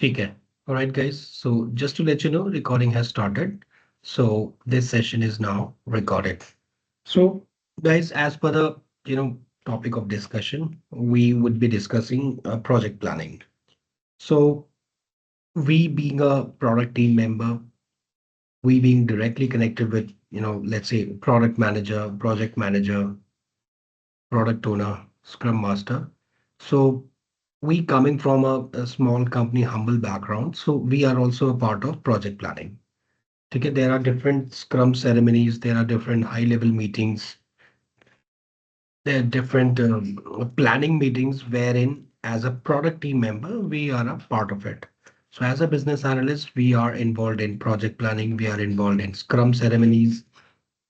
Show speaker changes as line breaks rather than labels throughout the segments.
ठीक है. All right, guys. So just to let you know, recording has started. So this session is now recorded. So, guys, as per the you know topic of discussion, we would be discussing project planning. So we being a product team member, we being directly connected with let's say product manager, project manager, product owner, scrum master. So we coming from a small company, humble background. So we are also a part of project planning. Okay, there are different scrum ceremonies, there are different high level meetings, there are different planning meetings wherein as a product team member, we are a part of it. So as a business analyst, we are involved in project planning, we are involved in scrum ceremonies,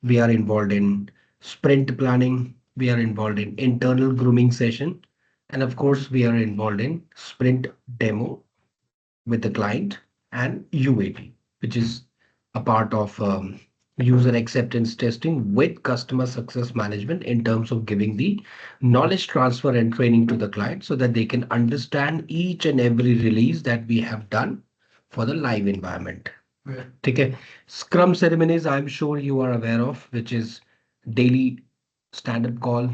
we are involved in sprint planning, we are involved in internal grooming session, and of course, we are involved in sprint demo with the client and UAT, which is a part of user acceptance testing with customer success management in terms of giving the knowledge transfer and training to the client so that they can understand each and every release that we have done for the live environment. Yeah. Okay. Scrum ceremonies, I'm sure you are aware of, which is daily stand-up call,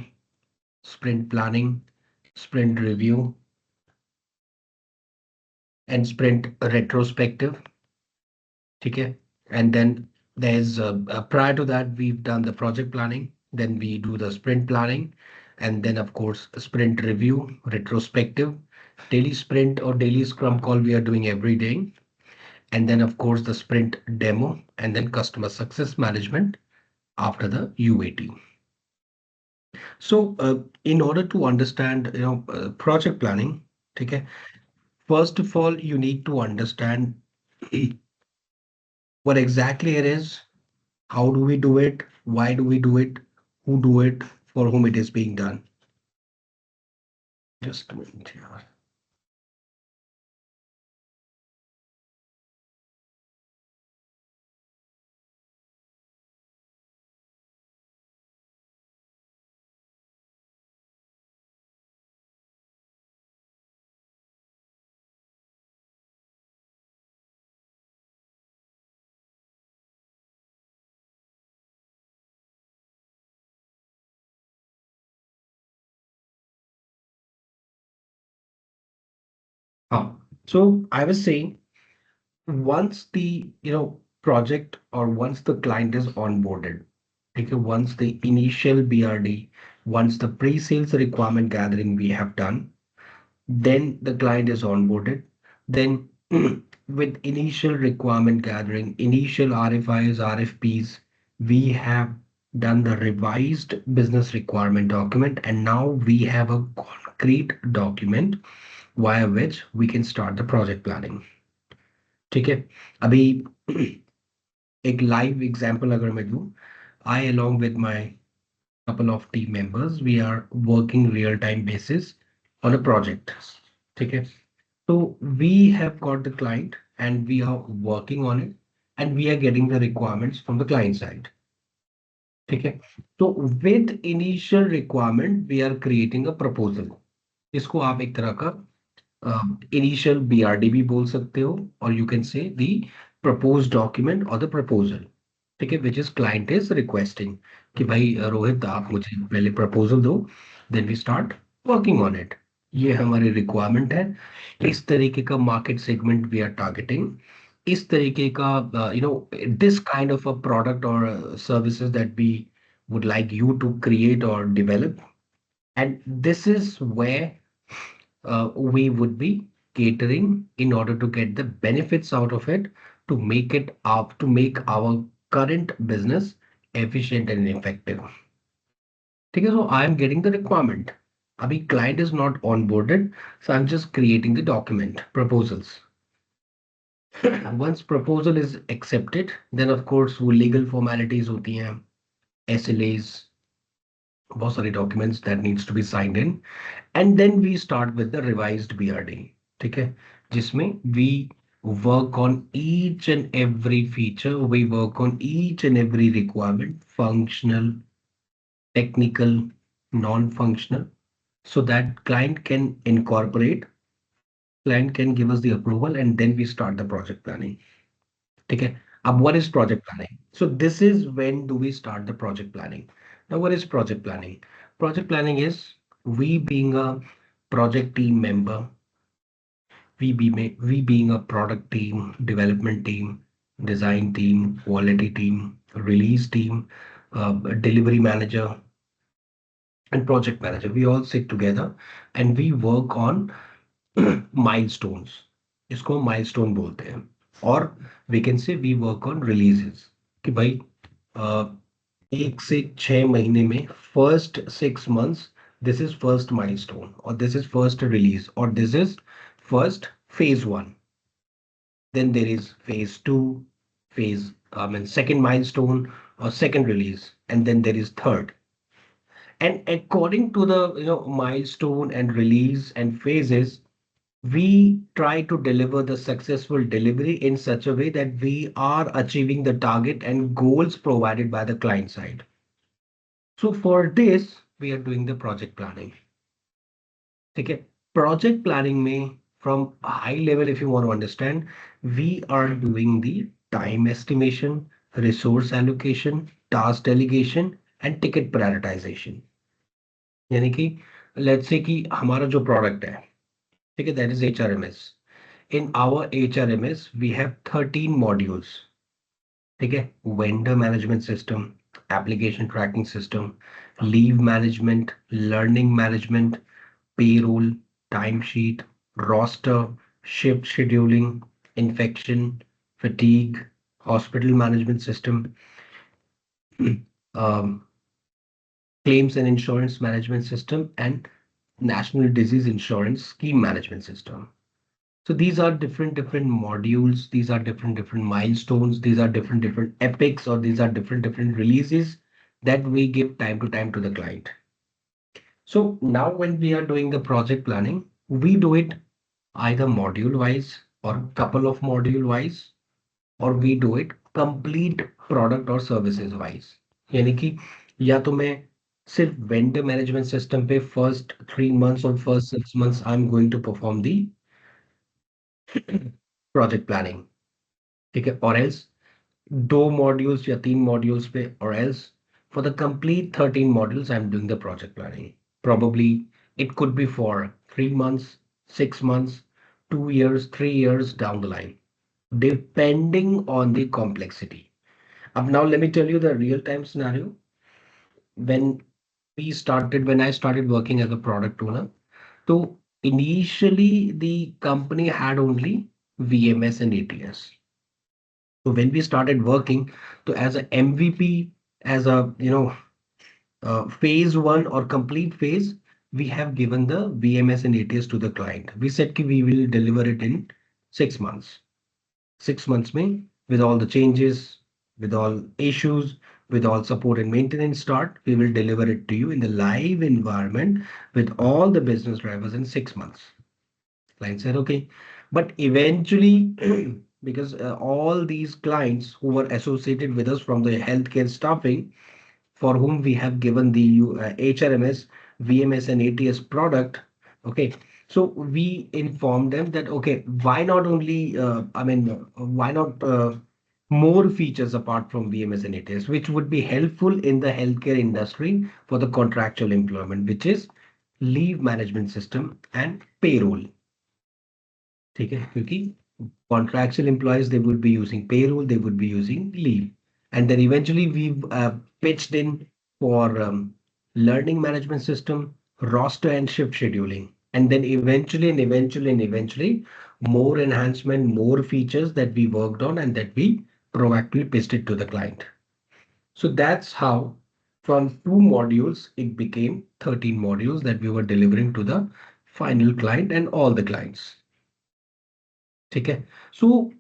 sprint planning, sprint review, and sprint retrospective. Okay. And then there's prior to that, we've done the project planning, then we do the sprint planning, and then of course sprint review, retrospective, daily sprint or daily scrum call we are doing every day, and then of course the sprint demo, and then customer success management after the UAT. So in order to understand, project planning, okay, first of all, you need to understand what exactly it is. How do we do it? Why do we do it? Who do it? For whom it is being done? Just a minute here. Ah, so I was saying, once the project or once the client is onboarded, okay, once the initial BRD, once the pre-sales requirement gathering we have done, then the client is onboarded. Then with initial requirement gathering, initial RFIs, RFPs, we have done the revised business requirement document, and now we have a concrete document via which we can start the project planning. ठीक है. अभी एक live example अगर मैं दूं, I along with my couple of team members, we are working real time basis on a project. Okay. So we have got the client and we are working on it and we are getting the requirements from the client side. Okay. So with initial requirement, we are creating a proposal. इसको आप एक तरह का initial BRD भी बोल सकते हो or you can say the proposed document or the proposal. ठीक है, which is client is requesting कि भाई रोहित आप मुझे पहले प्रपोजल दो, then we start working on it. ये हमारी रिक्वायरमेंट है, इस तरीके का market segment we are targeting, इस तरीके का this kind of a product और services that we would like you to create or develop, and this is where we would be catering in order to get the benefits out of it, to make it up, to make our current business efficient and effective. Okay, so I am getting the requirement. Abhi client is not onboarded, so I'm just creating the document, proposals. Once proposal is accepted, then of course वो legal formalities होती हैं, SLAs, बहुत सारे documents that needs to be signed in, and then we start with the revised BRD. ठीक है, जिसमें we work on each and every feature, we work on each and every requirement, functional, technical, non-functional, so that client can incorporate Client can give us the approval and then we start the project planning. Okay. What is project planning? So this is when do we start the project planning? Now, what is project planning? Project planning is we being a project team member, we being a product team, development team, design team, quality team, release team, delivery manager, and project manager. We all sit together and we work on milestones. इसको milestone बोलते हैं. और we can say we work on releases कि भाई अ, 1 से 6 महीने में first 6 months this is first milestone or this is first release or this is first phase one. Then there is phase two, phase and second milestone or second release, and then there is third. And according to the milestone and release and phases, we try to deliver the successful delivery in such a way that we are achieving the target and goals provided by the client side. So for this, we are doing the project planning. Okay, project planning may from a high level, if you want to understand, we are doing the time estimation, resource allocation, task delegation, and ticket prioritization. यानी कि let's say कि हमारा जो product है, ठीक है, that is HRMS. In our HRMS, we have 13 modules. ठीक है, vendor management system, application tracking system, leave management, learning management, payroll, timesheet, roster, shift scheduling, infection, fatigue, hospital management system, um, claims and insurance management system, and national disease insurance scheme management system. So these are different modules. These are different milestones. These are different epics, or these are different releases that we give time to time to the client. So now when we are doing the project planning, we do it either module wise or couple of module wise, or we do it complete product or services wise. यानी कि या तो मैं सिर्फ vendor management system पे first 3 months or first 6 months I'm going to perform the project planning. ठीक है, or else 2 modules या 3 modules पे, or else for the complete 13 modules I'm doing the project planning. Probably it could be for 3 months, 6 months, 2 years, 3 years down the line, depending on the complexity. Now let me tell you the real time scenario. When when I started working as a product owner, so initially the company had only VMS and ATS. So when we started working, so as a MVP, as a phase one or complete phase, we have given the VMS and ATS to the client. We said कि we will deliver it in 6 months. 6 months में, with all the changes, with all issues, with all support and maintenance start, we will deliver it to you in the live environment with all the business drivers in 6 months. Client said, okay. But eventually, because all these clients who were associated with us from the healthcare staffing, for whom we have given the HRMS, VMS, and ATS product. Okay, so we informed them that okay, why not only why not more features apart from VMS and ATS, which would be helpful in the healthcare industry for the contractual employment, which is leave management system and payroll. ठीक है, क्योंकि contractual employees, they would be using payroll, they would be using leave. And then eventually we pitched in for learning management system, roster and shift scheduling. And then eventually, more enhancement, more features that we worked on and that we proactively pitched it to the client. So that's how from 2 modules, it became 13 modules that we were delivering to the final client and all the clients. Okay, so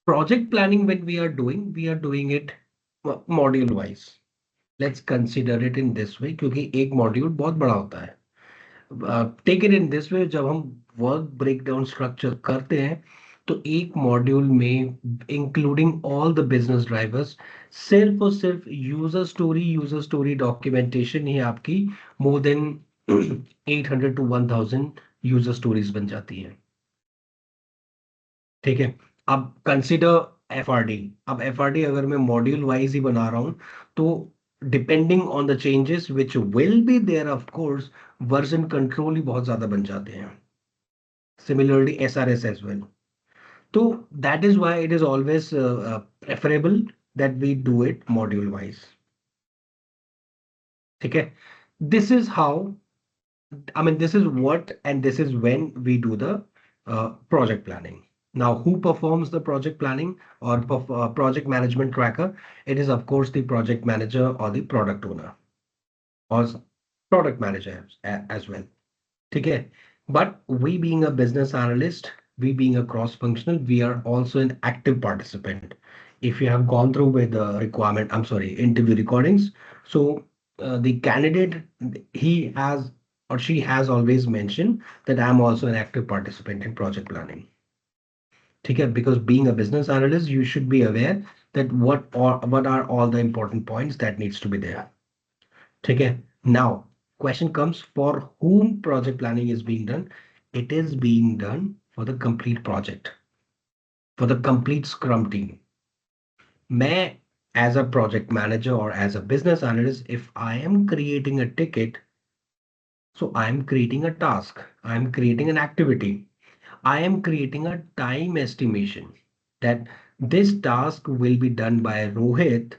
project planning when we are doing it module wise. Let's consider it in this way क्योंकि एक module बहुत बड़ा होता है. Take it in this way, जब हम work breakdown structure करते हैं तो एक मॉड्यूल में including all the business drivers सिर्फ यूजर स्टोरी डॉक्यूमेंटेशन ही आपकी more than 800 to 1000 user stories बन जाती है. ठीक है। अब कंसिडर एफआरडी। अब एफआरडी अगर मैं मॉड्यूल वाइज ही बना रहा हूँ तो depending on the changes which will be there of course, version control ही बहुत ज्यादा बन जाते हैं। Similarly SRS as well. तो that is why it is always preferable that we do it module wise. ठीक है। This is how, I mean, this is what and this is when we do the project planning. Now, who performs the project planning or project management tracker? It is, of course, the project manager or the product owner or product manager as well. Okay. But we being a business analyst, we being a cross-functional, we are also an active participant. If you have gone through with the requirement, I'm sorry, interview recordings, so the candidate, he has or she has always mentioned that I'm also an active participant in project planning. Okay, because being a business analyst, you should be aware that what are all the important points that needs to be there. Okay. Now, question comes for whom project planning is being done. It is being done for the complete project, for the complete Scrum team. मैं as a project manager or as a business analyst, if I am creating a ticket, so I am creating a task, I am creating an activity, I am creating a time estimation that this task will be done by Rohit.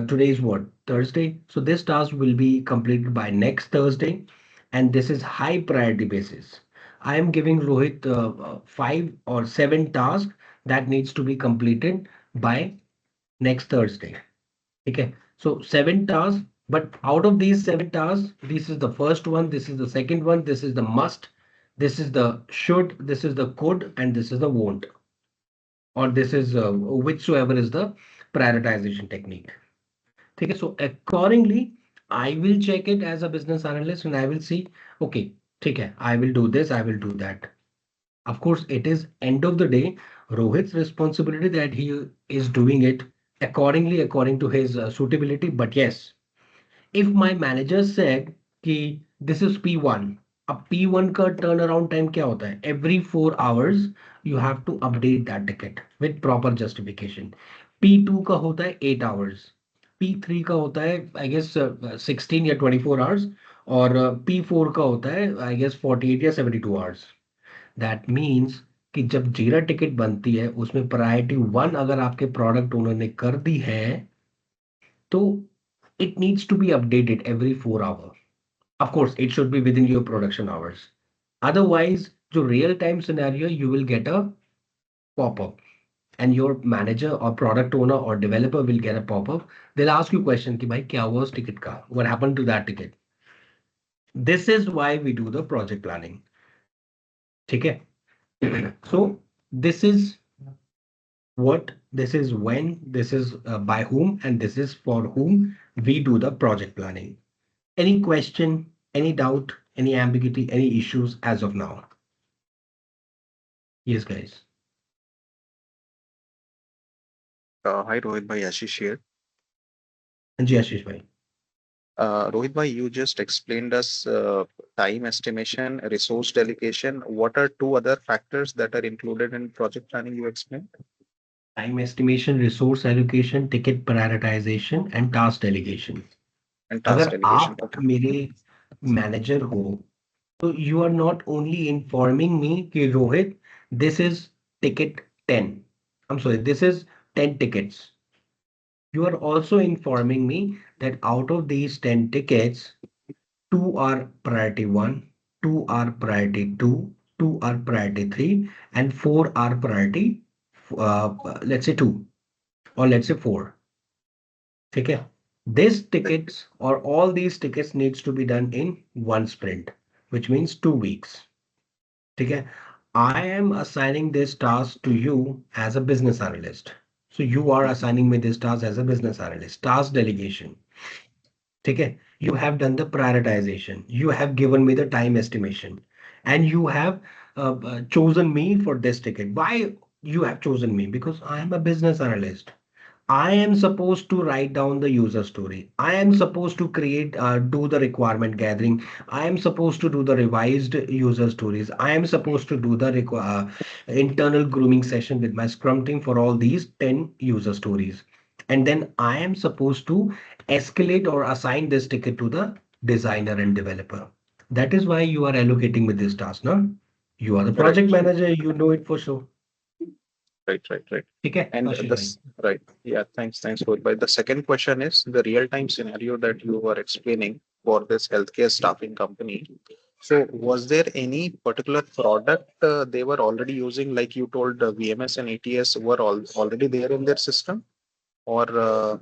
Today's what? Thursday. So this task will be completed by next Thursday, and this is high priority basis. I am giving Rohit 5 or 7 tasks that needs to be completed by next Thursday. Okay. So 7 tasks, but out of these 7 tasks, this is the first one, this is the second one, this is the must, this is the should, this is the could, and this is the won't, or this is whichsoever is the prioritization technique. Okay, so accordingly, I will check it as a business analyst and I will see, okay, okay, I will do this, I will do that. Of course, it is end of the day, Rohit's responsibility that he is doing it accordingly, according to his suitability. But yes, if my manager said कि this is P1, अब P1 का turnaround time क्या होता है? Every 4 hours you have to update that ticket with proper justification. P2 का होता है 8 hours. P3 का होता है I guess 16 या 24 hours और P4 का होता है I guess 48 या 72 hours. That means कि जब जीरा टिकट बनती है उसमें प्रायोरिटी 1 अगर आपके प्रोडक्ट ओनर ने कर दी है तो it needs to be updated every 4 hours. Of course, it should be within your production hours. Otherwise, the real time scenario, you will get a pop-up and your manager or product owner or developer will get a pop-up. They'll ask you question कि भाई क्या हुआ उस ticket का? What happened to that ticket? This is why we do the project planning. ठीक है? So this is what, this is when, this is by whom, and this is for whom we do the project planning. Any question, any doubt, any ambiguity, any issues as of now? Yes, guys.
Hi Rohit bhai, Ashish here.
जी आशीष भाई.
Rohit bhai, you just explained us time estimation, resource delegation. What are two other factors that are included in project planning you explained?
Time estimation, resource allocation, ticket prioritization, and task delegation.
And task
अगर
delegation.
आप
Okay.
मेरे manager हो तो you are not only informing me कि Rohit, this is ticket 10. I'm sorry, this is 10 tickets. You are also informing me that out of these 10 tickets, two are priority one, two are priority two, two are priority three, and four are priority, let's say two, or let's say four. Okay. These tickets or all these tickets needs to be done in one sprint, which means 2 weeks. Okay. I am assigning this task to you as a business analyst. So you are assigning me this task as a business analyst. Task delegation. Okay. You have done the prioritization. You have given me the time estimation, and you have chosen me for this ticket. Why you have chosen me? Because I am a business analyst. I am supposed to write down the user story. I am supposed to do the requirement gathering. I am supposed to do the revised user stories. I am supposed to do the internal grooming session with my Scrum team for all these 10 user stories. And then I am supposed to escalate or assign this ticket to the designer and developer. That is why you are allocating with this task, no? You are the
Right,
project manager, you know it for sure.
right.
ठीक है
And
Kaushik भाई.
this, right. Yeah, thanks, Rohit. But the second question is the real-time scenario that you were explaining for this healthcare staffing company. So, was there any particular product they were already using, like you told, VMS and ATS were already there in their system, or uh,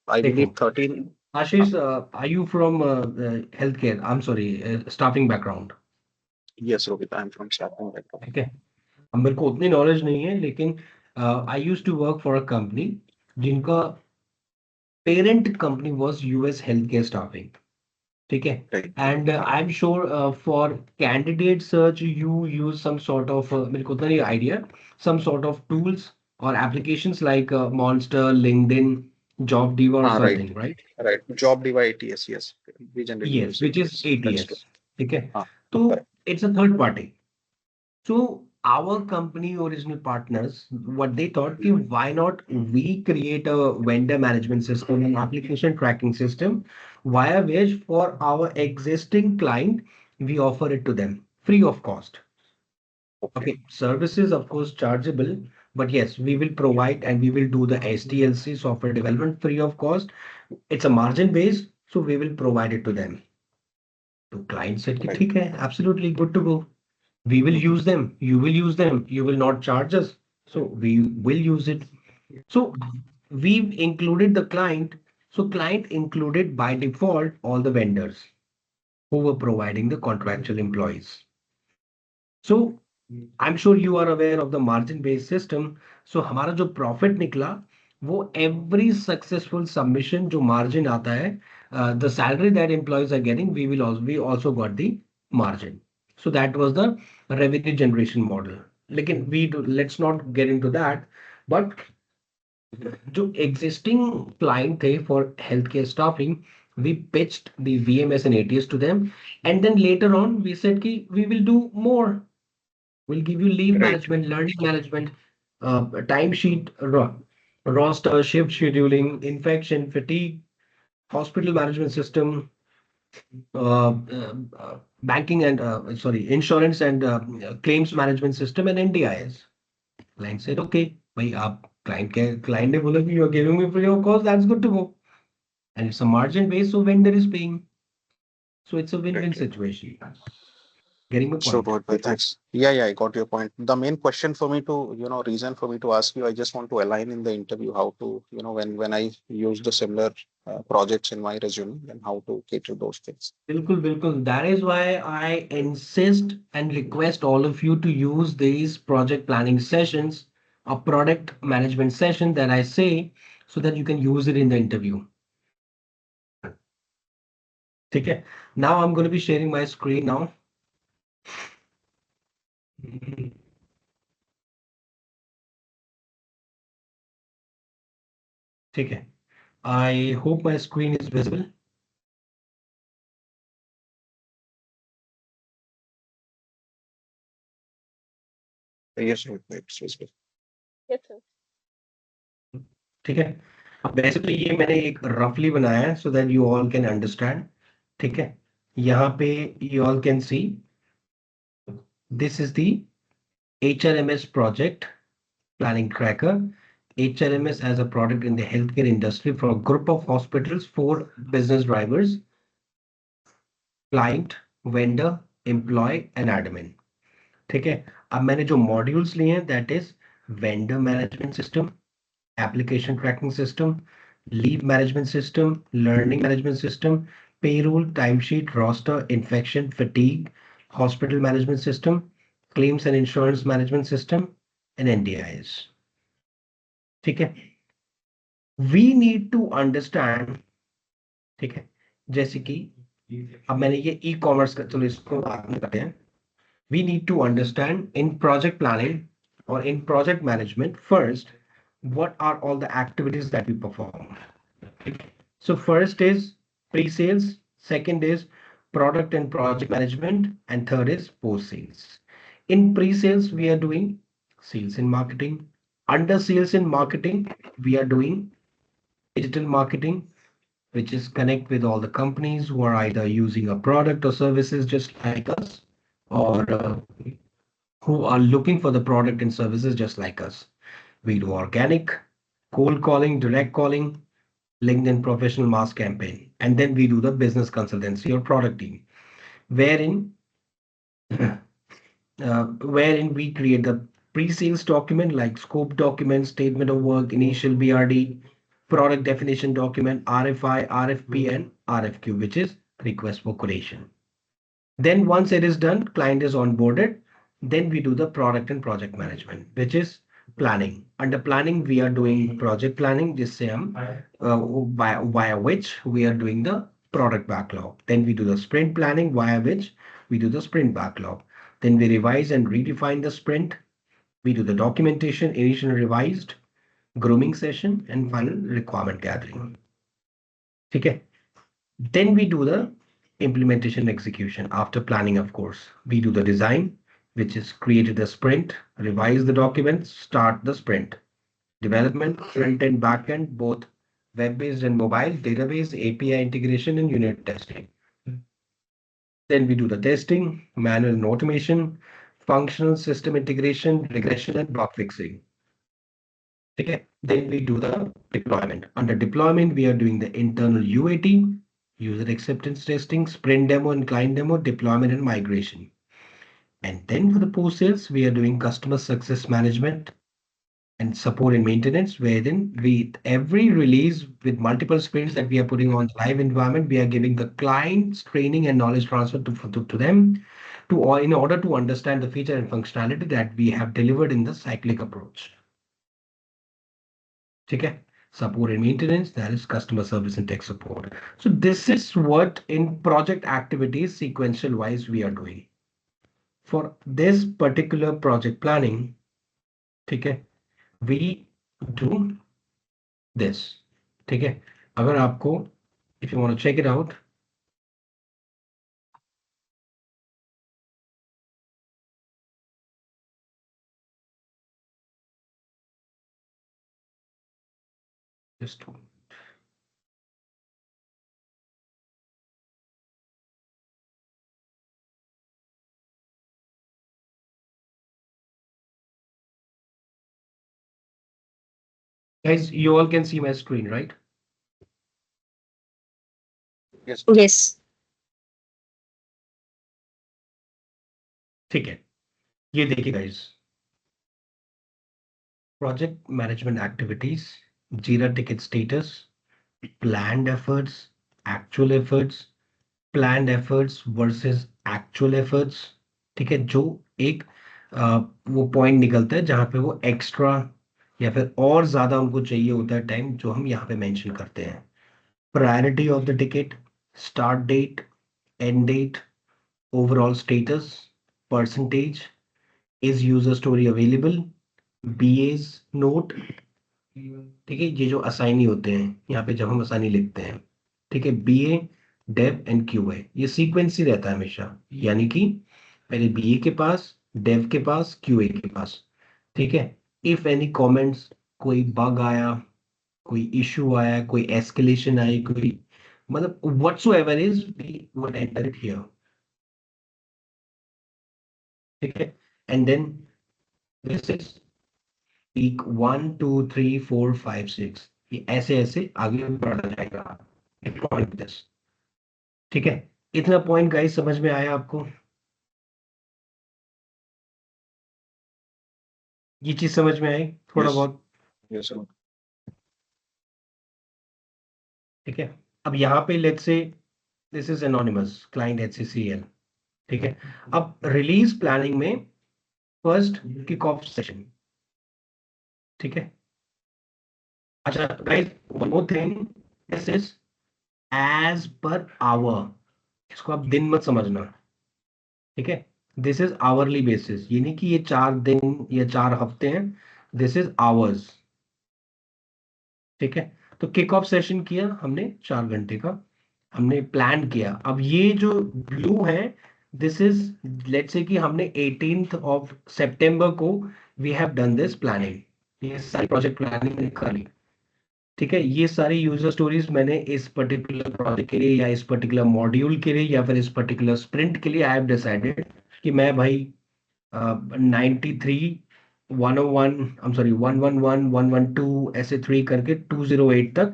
I
देखो
believe 13. uh,
Ashish, are you from healthcare? I'm sorry, staffing background.
yes, Rohit, I'm from staffing background.
ठीक है. अब मेरे को उतनी knowledge नहीं है लेकिन I used to work for a company जिनका parent company was US health care staffing. ठीक है.
Right.
And I am sure for candidate search you use some sort of मेरे को उतना नहीं idea some sort of tools और applications like Monster LinkedIn job Diva और
Right,
something right.
right. Job Diva ATS, yes. We generally
Yes,
use
which is
ATS. That's true.
ATS. ठीक है.
Ah,
तो
correct.
it's a third party. So our company original partners, what they thought, कि why not we create a vendor management system, an application tracking system, via which for our existing client, we offer it to them free of cost.
Okay.
Okay, services of course chargeable, but yes, we will provide and we will do the SDLC software development free of cost. It's a margin based, so we will provide it to them. So client said, कि
Right.
ठीक है, absolutely good to go. We will use them, you will use them, you will not charge us, so we will use it. So we've included the client, so client included by default all the vendors who were providing the contractual employees. So I'm sure you are aware of the margin based system. So हमारा जो profit निकला वो every successful submission जो margin आता है, the salary that employees are getting, we also got the margin. So that was the revenue generation model. लेकिन let's not get into that. But जो existing client थे for healthcare staffing, we pitched the VMS and ATS to them, and then later on we said कि we will do more. We'll give you leave
Right.
management, learning management, timesheet, roster, shift scheduling, infection, fatigue, hospital management system, banking and sorry, insurance and claims management system, and NDIS. Client said, okay, भाई आप client ने बोला कि you are giving me free of cost, that's good to go. And it's a margin base, so vendor is paying. So it's a win-win
Right.
situation. Getting my
So,
point.
Rohit bhai, thanks. Yeah, I got your point. The main question for me to, reason for me to ask you, I just want to align in the interview how to, when I use the similar projects in my resume and how to cater those things.
बिल्कुल बिल्कुल. That is why I insist and request all of you to use these project planning sessions, a product management session that I say, so that you can use it in the interview. ठीक है. Now I'm going to be sharing my screen now. ठीक है. I hope my screen is visible.
Yes, Rohit bhai, it's visible.
Yes, sir.
ठीक है. अब basically ये मैंने एक रफली बनाया है so that you all can understand. ठीक है. यहाँ पे you all can see this is the HRMS project planning tracker. HRMS as a product in the healthcare industry for a group of hospitals, 4 business drivers: client, vendor, employee, and admin. ठीक है. अब मैंने जो modules लिए हैं that is vendor management system, application tracking system, leave management system, learning management system, payroll, timesheet, roster, infection, fatigue, hospital management system, claims and insurance management system, and NDIS. ठीक है. We need to understand. ठीक है. जैसे कि अब मैंने ये e commerce का, चलो इसको बाद में करते हैं. We need to understand in project planning or in project management first what are all the activities that we perform. So first is pre-sales, second is product and project management, and third is post-sales. In pre-sales, we are doing sales and marketing. Under sales and marketing, we are doing digital marketing, which is connect with all the companies who are either using a product or services just like us, or who are looking for the product and services just like us. We do organic, cold calling, direct calling, LinkedIn professional mass campaign, and then we do the business consultancy or product team, wherein wherein we create the pre-sales document like scope document, statement of work, initial BRD, product definition document, RFI, RFP, and RFQ, which is request for quotation. Then once it is done, client is onboarded. Then we do the product and project management, which is planning. Under planning, we are doing project planning, just via which we are doing the product backlog. Then we do the sprint planning, via which we do the sprint backlog. Then we revise and redefine the sprint. We do the documentation, initial revised, grooming session, and final requirement gathering. Okay. Then we do the implementation execution after planning, of course. We do the design, which is created a sprint, revise the documents, start the sprint. Development, front end, back end, both web-based and mobile, database, API integration, and unit testing. Then we do the testing, manual and automation, functional system integration, regression, and bug fixing. Okay. Then we do the deployment. Under deployment, we are doing the internal UAT, user acceptance testing, sprint demo and client demo, deployment and migration. And then for the post-sales, we are doing customer success management and support and maintenance, wherein we every release with multiple sprints that we are putting on live environment, we are giving the clients training and knowledge transfer to them in order to understand the feature and functionality that we have delivered in the cyclic approach. Okay. Support and maintenance, that is customer service and tech support. So this is what in project activities sequential wise we are doing. For this particular project planning, okay, we do this. Okay. अगर आपको, if you want to check it out, just guys, you all can see my screen, right?
Yes.
Yes.
ठीक है, ये देखिए guys, project management activities, Jira ticket status, planned efforts, actual efforts, planned efforts versus actual efforts. ठीक है, जो एक वो point निकलता है जहां पे वो एक्स्ट्रा या फिर और ज्यादा उनको चाहिए होता है टाइम, जो हम यहाँ पे मेंशन करते हैं. Priority of the ticket, start date, end date, overall status, percentage, is user story available, BS note. ठीक है, ये जो असाइनी होते हैं यहाँ पे जब हम असाइनी लिखते हैं, ठीक है, बीए, डेव एंड क्यूए, ये सीक्वेंस ही रहता है हमेशा. यानी कि पहले बीए के पास, डेव के पास, क्यूए के पास. ठीक है. इफ एनी कमेंट्स, कोई बग आया, कोई इशू आया, कोई एस्केलेशन आई, कोई मतलब whatsoever is, we would enter it here. ठीक है. And then this is week 1 2 3 4 5 6, ये ऐसे ऐसे आगे बढ़ा जाएगा. दिस. ठीक है. इतना पॉइंट गाइस समझ में आया आपको? ये चीज समझ में आई थोड़ा
Yes.
बहुत?
Yes, sir.
ठीक है. अब यहाँ पे let's say this is anonymous client HCCL. ठीक है. अब रिलीज प्लानिंग में फर्स्ट किक ऑफ सेशन. ठीक है. अच्छा guys, one more thing, this is as per hour. इसको आप दिन मत समझना. ठीक है. दिस इज आवरली बेसिस, ये नहीं कि ये 4 दिन या 4 हफ्ते हैं. This is ours. ठीक है, तो किक ऑफ सेशन किया हमने 4 घंटे का, हमने प्लान किया। अब ये जो ब्लू है, दिस इज, लेट्स से कि हमने 18th of September को we have done this planning, ये सारी प्रोजेक्ट प्लानिंग कर ली। ठीक है, ये सारी यूजर स्टोरीज मैंने इस पर्टिकुलर प्रोजेक्ट के लिए या इस पर्टिकुलर मॉड्यूल के लिए या फिर इस पर्टिकुलर स्प्रिंट के लिए आई हैव डिसाइडेड कि मैं भाई 93, 101, आई एम सॉरी 111, 112 ऐसे 3 करके 208 तक,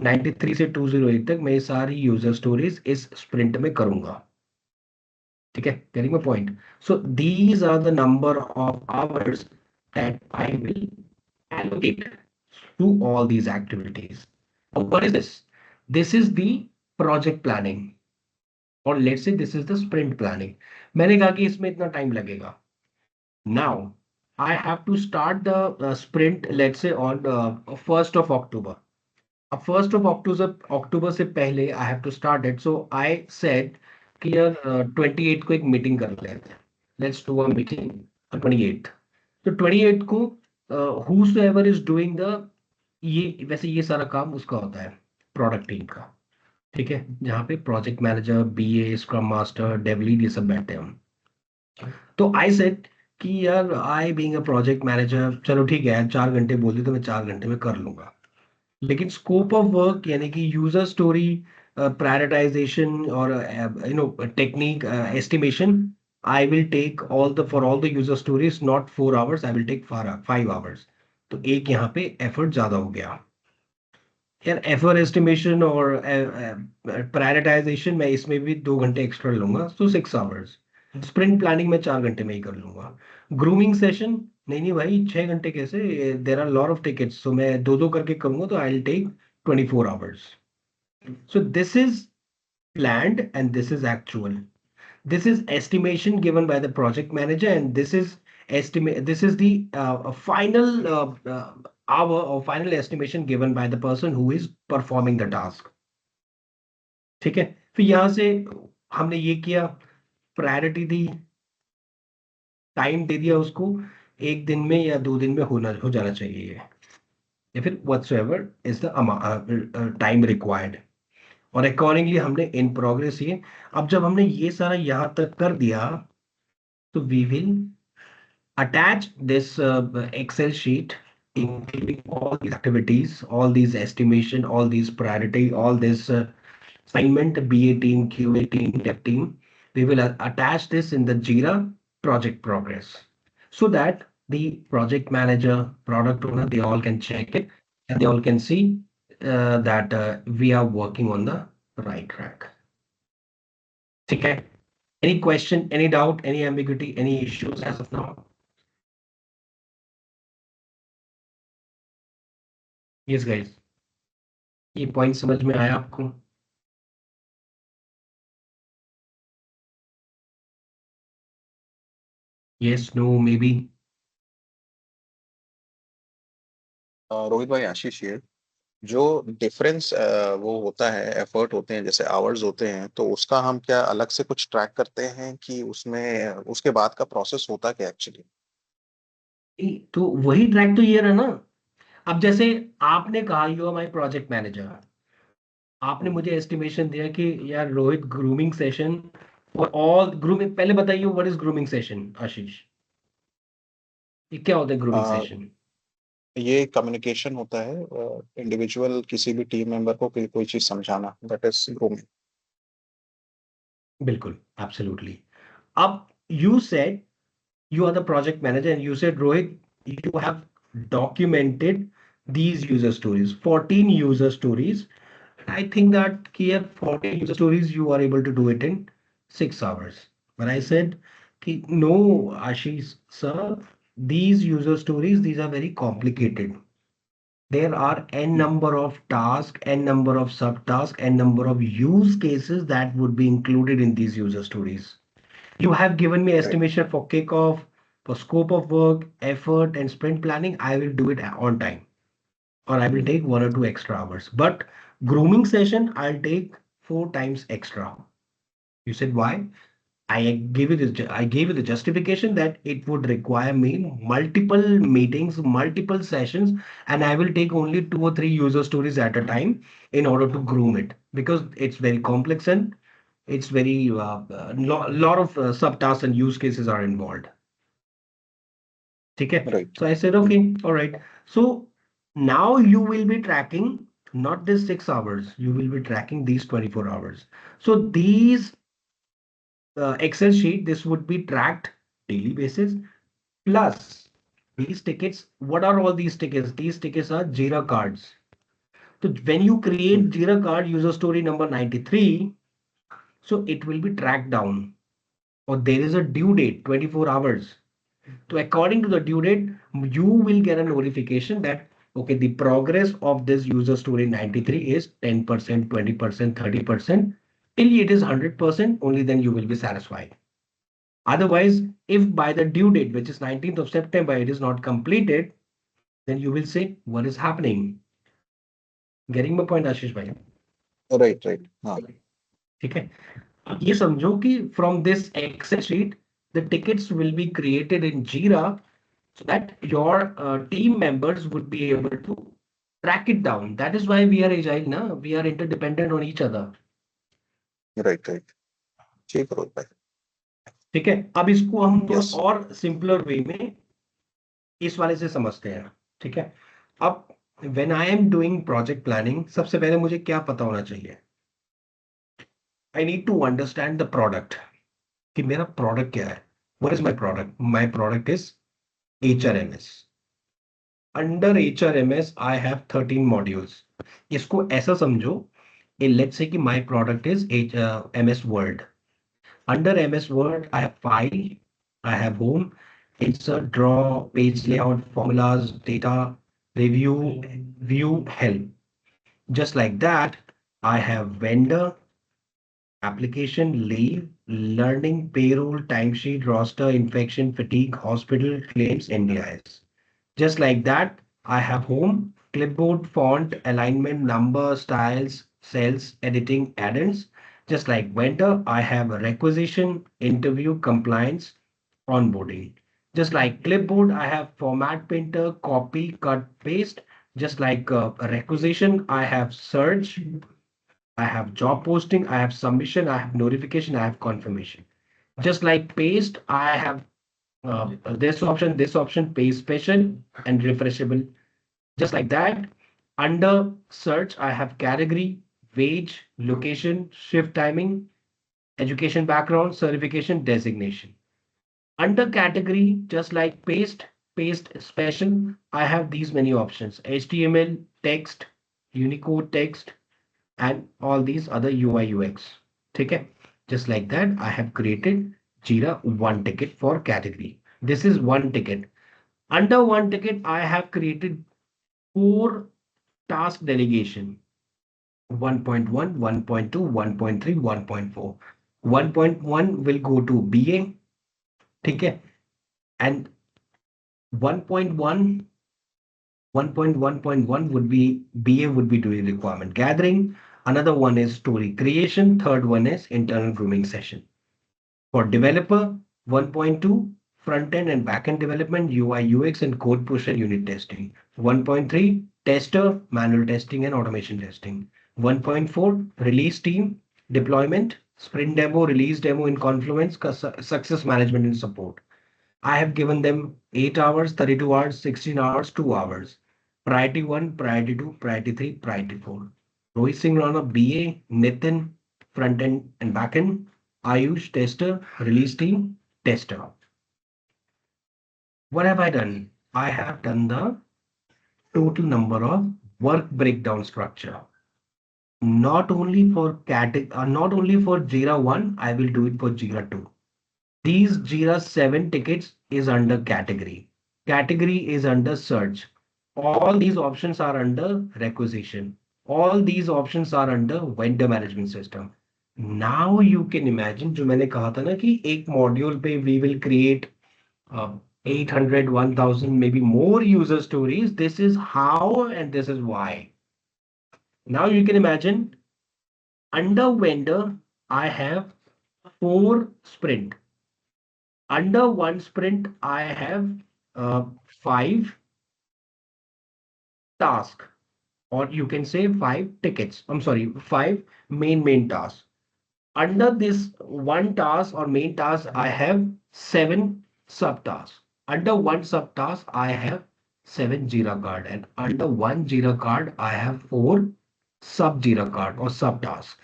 93 से 208 तक मैं ये सारी यूजर स्टोरीज इस स्प्रिंट में करूंगा। ठीक है, getting my point? So these are the number of hours that I will allocate to all these activities. What is this? This is the project planning, or let's say this is the sprint planning. मैंने कहा कि इसमें इतना time लगेगा। Now, I have to start the sprint, let's say on 1st of October. अब 1st of October से पहले I have to start it. So I said कि यार 28 को एक मीटिंग कर लेते हैं. Let's do a meeting on 28th. तो 28 को whosoever is doing the, ये वैसे ये सारा काम उसका होता है, प्रोडक्ट टीम का। ठीक है, जहाँ पे project manager, BA, scrum master, dev lead, ये सब बैठते हैं हम। तो आई सेड कि यार I being a project manager, चलो ठीक है 4 घंटे बोल दी तो मैं 4 घंटे में कर लूंगा, लेकिन स्कोप ऑफ वर्क यानी कि यूजर स्टोरी प्रायोरिटाइजेशन और technique estimation, I will take all the for all the user stories not 4 hours, I will take 5 hours. तो एक यहाँ पे एफर्ट ज्यादा हो गया यार। एफर्ट एस्टिमेशन और प्रायोरिटाइजेशन मैं इसमें भी 2 घंटे एक्स्ट्रा लूंगा, तो 6 आवर्स। स्प्रिंट प्लानिंग में 4 घंटे में ही कर लूंगा। ग्रूमिंग सेशन, नहीं नहीं भाई 6 घंटे कैसे, there are lot of tickets, तो मैं दो दो करके करूंगा, तो I will take 24 hours. So this is planned and this is actual. This is estimation given by the project manager, and this is estimate. This is the final hour or final estimation given by the person who is performing the task. ठीक है, फिर यहां से हमने ये किया, priority दी, time दे दिया उसको, 1 दिन में या 2 दिन में हो जाना चाहिए ये, या फिर whatsoever is the time required. और अकॉर्डिंगली हमने इन प्रोग्रेस ये, अब जब हमने ये सारा यहां तक कर दिया, तो we will attach this Excel sheet, including all these activities, all these estimation, all these priority, all this assignment, BA team, QA team, dev team. We will attach this in the Jira project progress, so that the project manager, product owner, they all can check it and they all can see that we are working on the right track. Okay. Any question, any doubt, any ambiguity, any issues as of now? Yes, guys. ये point समझ में आया आपको? Yes, no, maybe?
Rohit भाई, आशीष ये जो difference वो होता है, एफर्ट होते हैं, जैसे आवर्स होते हैं, तो उसका हम क्या अलग से कुछ ट्रैक करते हैं कि उसमें उसके बाद का प्रोसेस होता क्या एक्चुअली?
तो वही ट्रैक तो ये रहा ना। अब जैसे आपने कहा you are my project manager, आपने मुझे एस्टिमेशन दिया कि यार Rohit, grooming session for all grooming, पहले बताइए what is grooming session Ashish, ये क्या होता है ग्रूमिंग सेशन?
ये कम्युनिकेशन होता है, इंडिविजुअल किसी भी टीम मेंबर को कोई चीज समझाना, दैट इज ग्रूमिंग।
बिल्कुल, एब्सोल्युटली। अब you said you are the project manager and you said, Rohit, you have documented these user stories, 14 user stories. I think that here 14 user stories you are able to do it in 6 hours. But I said, no, Ashish sir, these user stories, these are very complicated. There are n number of tasks, n number of subtasks, n number of use cases that would be included in these user stories. You have given me
Right.
estimation for kickoff, for scope of work, effort, and sprint planning. I will do it on time, or I will take 1 or 2 extra hours. But grooming session, I'll take 4 times extra. You said why? I gave you the justification that it would require me multiple meetings, multiple sessions, and I will take only 2 or 3 user stories at a time in order to groom it because it's very complex and it's very lot of subtasks and use cases are involved. Okay.
Right.
So I said, okay, all right. So now you will be tracking not this 6 hours, you will be tracking these 24 hours. So these Excel sheet, this would be tracked daily basis. Plus these tickets, what are all these tickets? These tickets are Jira cards. So when you create
Mhm.
Jira card user story number 93, so it will be tracked down or there is a due date 24 hours. So according to the due date, you will get a notification that, okay, the progress of this user story 93 is 10%, 20%, 30%. Till it is 100%, only then you will be satisfied. Otherwise, if by the due date, which is 19th of September, it is not completed, then you will say, what is happening? Getting my point, Ashish bhai?
Right, right.
ठीक है अब ये समझो कि from this Excel sheet, the tickets will be created in Jira so that your team members would be able to track it down. That is why we are agile, na? We are interdependent on each other.
Right, right. ठीक है रोहित भाई.
ठीक है अब इसको हम थोड़ा
Yes.
और सिंपलर वे में इस वाले से समझते हैं. ठीक है अब when I am doing project planning सबसे पहले मुझे क्या पता होना चाहिए. I need to understand the product कि मेरा प्रोडक्ट क्या है. What is my product. My product is HRMS. Under HRMS I have 13 modules. इसको ऐसा समझो, let's say कि my product is MS Word. Under MS Word, I have file, I have home, insert, draw, page layout, formulas, data, review, view, help. Just like that, I have vendor, application, leave, learning, payroll, timesheet, roster, infection, fatigue, hospital, claims, NDIS. Just like that, I have home, clipboard, font, alignment, number, styles, cells, editing, add-ins. Just like vendor, I have a requisition, interview, compliance, onboarding. Just like clipboard, I have format painter, copy, cut, paste. Just like a requisition, I have search, I have job posting, I have submission, I have notification, I have confirmation. Just like paste, I have this option, paste special and refreshable. Just like that, under search, I have category, wage, location, shift timing, education background, certification, designation. Under category, just like paste, paste special, I have these many options: HTML, text, Unicode text, and all these other UI UX. Okay, just like that, I have created Jira one ticket for category. This is one ticket. Under one ticket, I have created 4 task delegation: 1.1, 1.2, 1.3, 1.4. 1.1 will go to BA, okay, and 1.1, 1.1.1 would be BA would be doing requirement gathering. Another one is story creation. Third one is internal grooming session. For developer, 1.2 front-end and back-end development, UI, UX, and code push and unit testing. 1.3 tester, manual testing and automation testing. 1.4 release team, deployment, sprint demo, release demo in Confluence, success management and support. I have given them 8 hours, 32 hours, 16 hours, 2 hours. Priority 1, priority 2, priority 3, priority 4. Rohit Singh Rana, BA, Nitin, front end and back end, Ayush, tester, release team, tester. What have I done? I have done the total number of work breakdown structure. Not only for Jira 1, I will do it for Jira 2. These Jira 7 tickets is under category. Category is under search. All these options are under requisition. All these options are under vendor management system. Now you can imagine जो मैंने कहा था ना कि एक module पे we will create 800, 1000, maybe more user stories. This is how and this is why. Now you can imagine under vendor, I have 4 sprint. Under one sprint, I have 5 tasks, or you can say 5 tickets. I'm sorry, 5 main tasks. Under this one task or main task, I have 7 subtasks. Under one subtask, I have 7 Jira card, and under one Jira card, I have 4 sub Jira card or subtasks.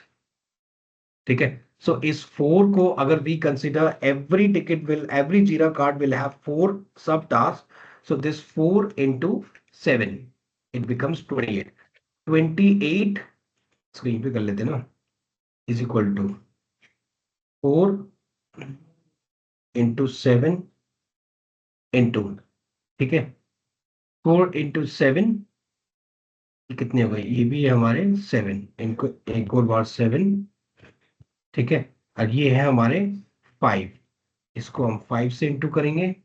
ठीक है. So इस 4 को अगर we consider every Jira card will have 4 subtasks. So this 4 into 7, it becomes 28. 28 screen पे कर लेते हैं ना, is equal to 4 into 7 into, ठीक है, 4 into 7 कितने हो गए, ये भी है हमारे 7, इनको एक और बार 7, ठीक है, और ये है हमारे 5, इसको हम 5 से इंटू करेंगे,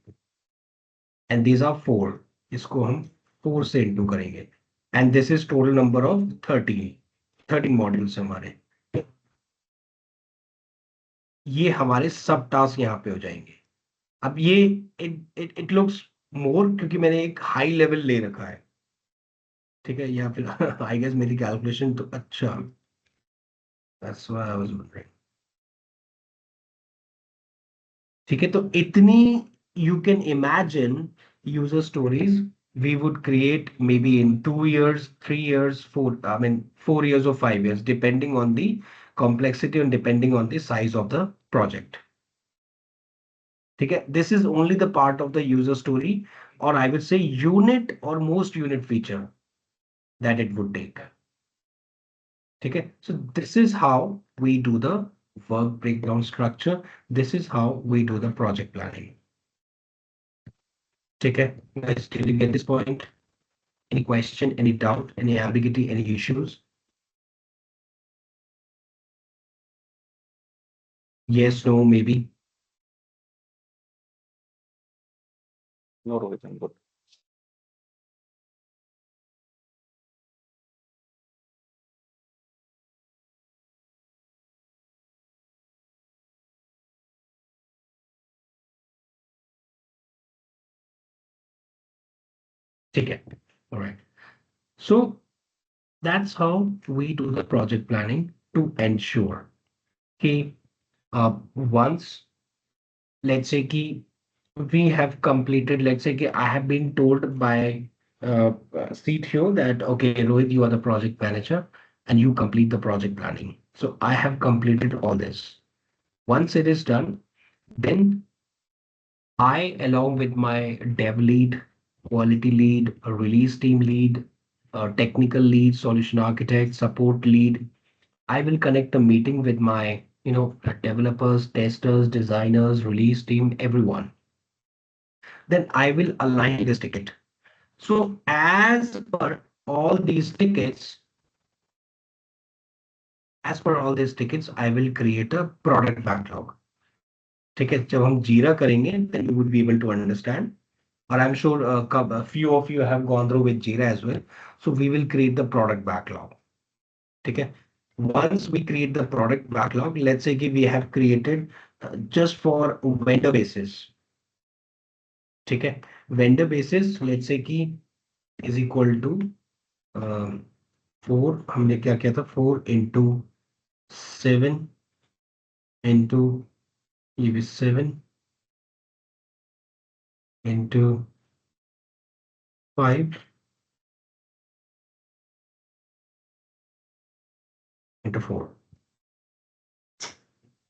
एंड दीज आर 4, इसको हम 4 से इंटू करेंगे, and this is total number of 13 modules हमारे. ये हमारे सब टास्क यहाँ पे हो जाएंगे. अब ये इट लुक्स मोर, क्योंकि मैंने एक हाई लेवल ले रखा है, ठीक है, या फिर आई गेस मेरी कैलकुलेशन तो अच्छा, that's why I was wondering. ठीक है, तो इतनी you can imagine user stories we would create maybe in 2 years, 3 years, 4 years or 5 years, depending on the complexity and depending on the size of the project. ठीक है, this is only the part of the user story, or I would say unit or most unit feature that it would take. ठीक है, so this is how we do the work breakdown structure. This is how we do the project planning. ठीक है, guys, did you get this point? Any question, any doubt, any ambiguity, any issues? Yes, no, maybe.
No, Rohit, I'm good.
ठीक है, all right. So that's how we do the project planning to ensure कि once, let's say कि we have completed, let's say कि I have been told by CTO that okay, Rohit, you are the project manager and you complete the project planning. So I have completed all this. Once it is done, then I, along with my dev lead, quality lead, a release team lead, a technical lead, solution architect, support lead, I will connect a meeting with my, developers, testers, designers, release team, everyone. Then I will align this ticket. So all these tickets, as per all these tickets, I will create a product backlog. ठीक है, जब हम जीरा करेंगे, then you would be able to understand. Or I'm sure a few of you have gone through with Jira as well. So we will create the product backlog. Okay. Once we create the product backlog, let's say we have created just for vendor basis. Okay. Vendor basis, let's say is equal to 4. हमने क्या किया था, 4 into 7 into 7 into 5 into 4.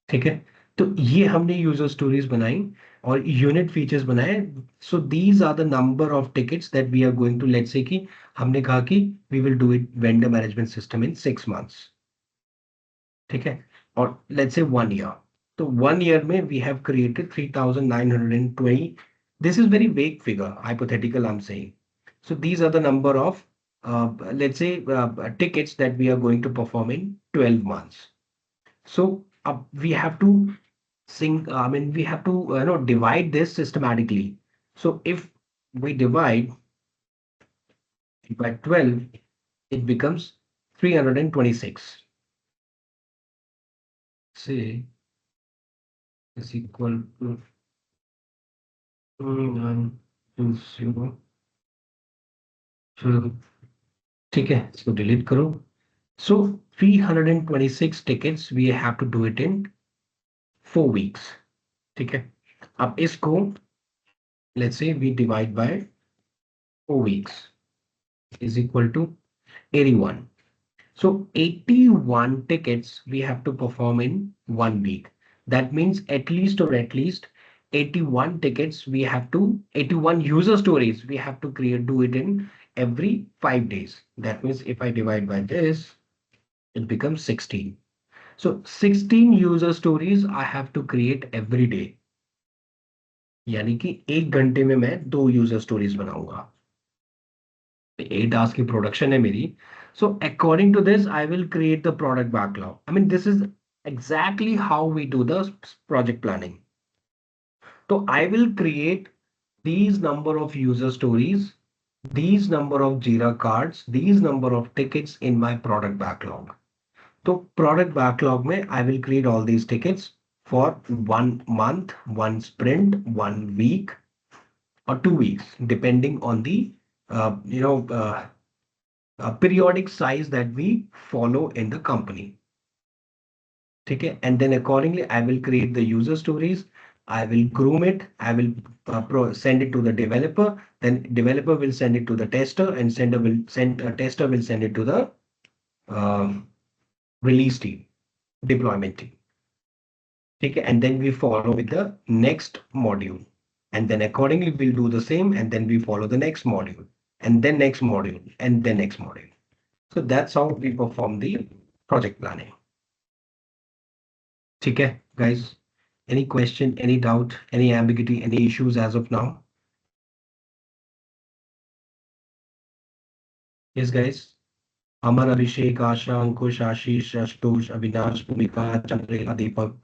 ठीक है, तो ये हमने user stories बनाई और यूनिट फीचर्स बनाए. So these are the number of tickets that we are going to, let's say कि हमने कहा कि we will do it vendor management system in 6 months. ठीक है, और लेट्स से 1 year. तो 1 year में we have created 3920. This is very vague figure, hypothetical I am saying. So these are the number of let's say tickets that we are going to perform in 12 months. So we have to we have to divide this systematically. So if we divide it by 12, it becomes 326. See, is equal to 920। फिर ठीक है, इसको delete करो। So 326 tickets we have to do it in 4 weeks। ठीक है, अब इसको let's say we divide by 4 weeks is equal to 81। So 81 tickets we have to perform in 1 week. That means at least 81 tickets we have to 81 user stories we have to do it in every 5 days. That means if I divide by this, it becomes 16। So 16 user stories I have to create every day। यानी कि 1 घंटे में मैं 2 user stories बनाऊंगा। 8 hours की production है मेरी। So according to this, I will create the product backlog. I mean, this is exactly how we do the project planning. So I will create these number of user stories, these number of Jira cards, these number of tickets in my product backlog. So product backlog में I will create all these tickets for 1 month, one sprint, 1 week, or 2 weeks, depending on the uh, you know uh, periodic size that we follow in the company. Okay, and then accordingly, I will create the user stories. I will groom it. I will send it to the developer. Then developer will send it to the tester, and tester will send it to the um, release team, deployment team. Okay, and then we follow with the next module, and then accordingly we'll do the same, and then we follow the next module, and then next module, and then next module. So that's how we perform the project planning. Okay, guys, any question, any doubt, any ambiguity, any issues as of now? Yes, guys. Amar, Abhishek, Asha, Ankush, Ashish, Ashtosh, Avinash, Bhumika, Chandrika, Deepak,